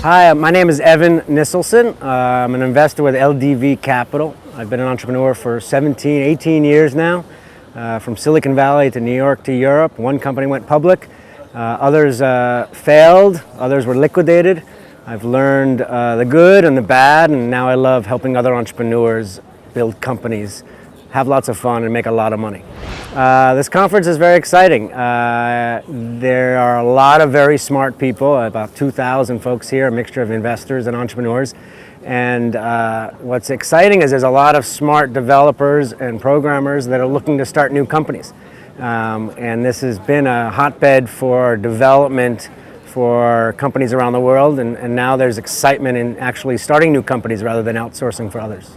Hi, my name is Evan Nisselson. I'm an investor with LDV Capital. I've been an entrepreneur for 17, 18 years now, from Silicon Valley to New York to Europe. One company went public, others failed, others were liquidated. I've learned the good and the bad, and now I love helping other entrepreneurs build companies, have lots of fun, and make a lot of money. This conference is very exciting. There are a lot of very smart people, about 2,000 folks here, a mixture of investors and entrepreneurs. And what's exciting is there's a lot of smart developers and programmers that are looking to start new companies. And this has been a hotbed for development for companies around the world, and now there's excitement in actually starting new companies rather than outsourcing for others.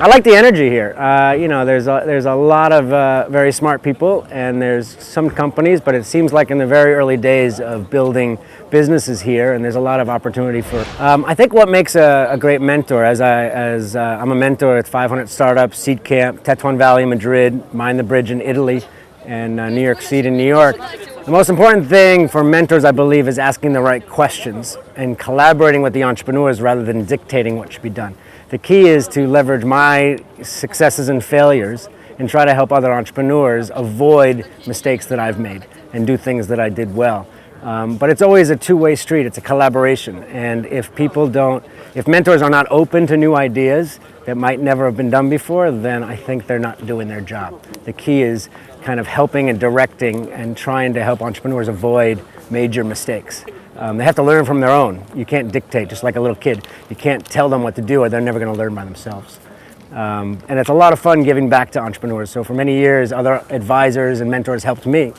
I like the energy here. There's a lot of very smart people, and there's some companies, but it seems like in the very early days of building businesses here, and there's a lot of opportunity for. I think what makes a great mentor, I'm a mentor at 500 startups, Seedcamp, Tetuan Valley, Madrid, Mind the Bridge in Italy, and NYSeed in New York. The most important thing for mentors, I believe, is asking the right questions and collaborating with the entrepreneurs rather than dictating what should be done. The key is to leverage my successes and failures and try to help other entrepreneurs avoid mistakes that I've made and do things that I did well. But it's always a two-way street. It's a collaboration. And if mentors are not open to new ideas that might never have been done before, then I think they're not doing their job. The key is kind of helping and directing and trying to help entrepreneurs avoid major mistakes. They have to learn from their own. You can't dictate, just like a little kid. You can't tell them what to do or they're never going to learn by themselves. And it's a lot of fun giving back to entrepreneurs. So for many years, other advisors and mentors helped me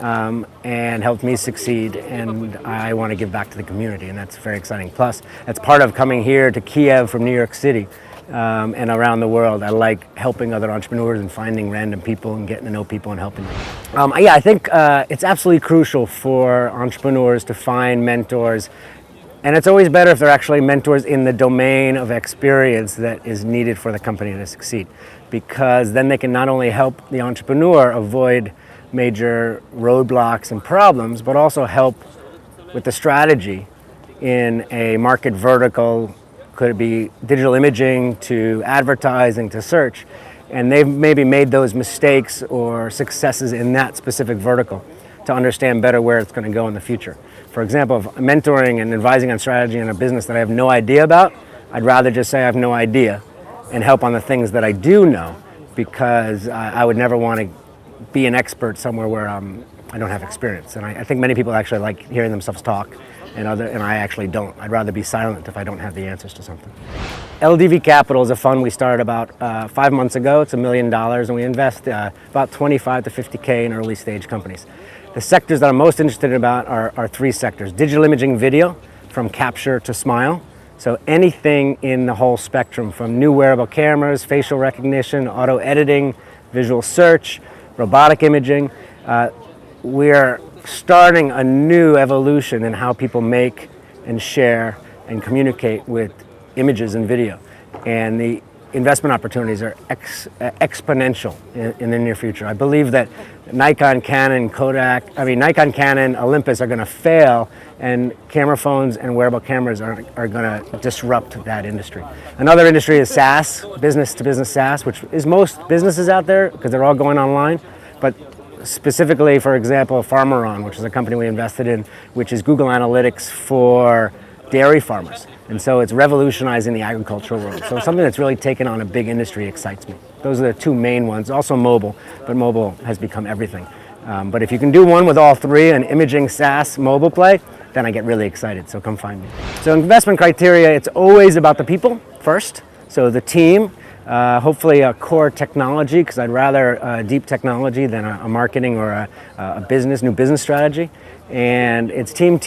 and helped me succeed. And I want to give back to the community, and that's very exciting. Plus, that's part of coming here to Kiev from New York City. And around the world. I like helping other entrepreneurs and finding random people and getting to know people and helping them. I think it's absolutely crucial for entrepreneurs to find mentors, and it's always better if they're actually mentors in the domain of experience that is needed for the company to succeed, because then they can not only help the entrepreneur avoid major roadblocks and problems, but also help with the strategy in a market vertical. Could it be digital imaging to advertising to search? And they've maybe made those mistakes or successes in that specific vertical to understand better where it's going to go in the future. For example, if I'm mentoring and advising on strategy in a business that I have no idea about, I'd rather just say I have no idea and help on the things that I do know, because I would never want to be an expert somewhere where I don't have experience. And I think many people actually like hearing themselves talk. And I actually don't. I'd rather be silent if I don't have the answers to something. LDV Capital is a fund we started about 5 months ago. It's $1 million, and we invest about 25 to 50K in early stage companies. The sectors that I'm most interested in are three sectors: digital imaging video, from capture to smile. So anything in the whole spectrum, from new wearable cameras, facial recognition, auto editing, visual search, robotic imaging. We're starting a new evolution in how people make and share and communicate with images and video. And the investment opportunities are exponential in the near future. I believe that Nikon, Canon, Olympus are going to fail, and camera phones and wearable cameras are going to disrupt that industry. Another industry is SaaS, business-to-business SaaS, which is most businesses out there because they're all going online. But specifically, for example, Farmeron, which is a company we invested in, which is Google Analytics for dairy farmers. And so it's revolutionizing the agricultural world. So something that's really taken on a big industry excites me. Those are the two main ones. Also mobile, but mobile has become everything. But if you can do one with all three, an imaging SaaS mobile play, then I get really excited. So come find me. So investment criteria, it's always about the people first. So the team. Hopefully a core technology, because I'd rather deep technology than a marketing or a new business strategy. And it's team,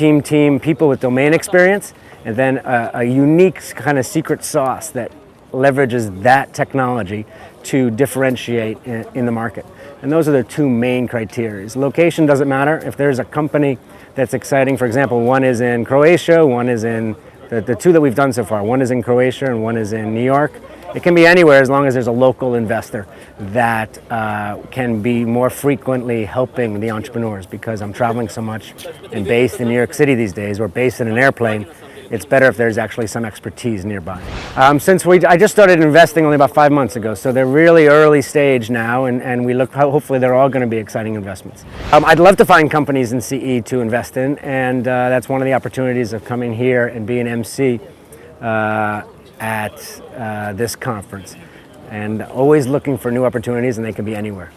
people with domain experience, and then a unique kind of secret sauce that leverages that technology to differentiate in the market. And those are the two main criteria. Location doesn't matter. If there's a company that's exciting, for example, one is in Croatia, one is in the two that we've done so far, one is in Croatia and one is in New York. It can be anywhere as long as there's a local investor that can be more frequently helping the entrepreneurs, because I'm traveling so much and based in New York City these days, or based in an airplane. it's better if there's actually some expertise nearby. I just started investing only about 5 months ago, so they're really early stage now, and we look, hopefully they're all going to be exciting investments. I'd love to find companies in CE to invest in, and that's one of the opportunities of coming here and being MC at this conference. And always looking for new opportunities, and they can be anywhere.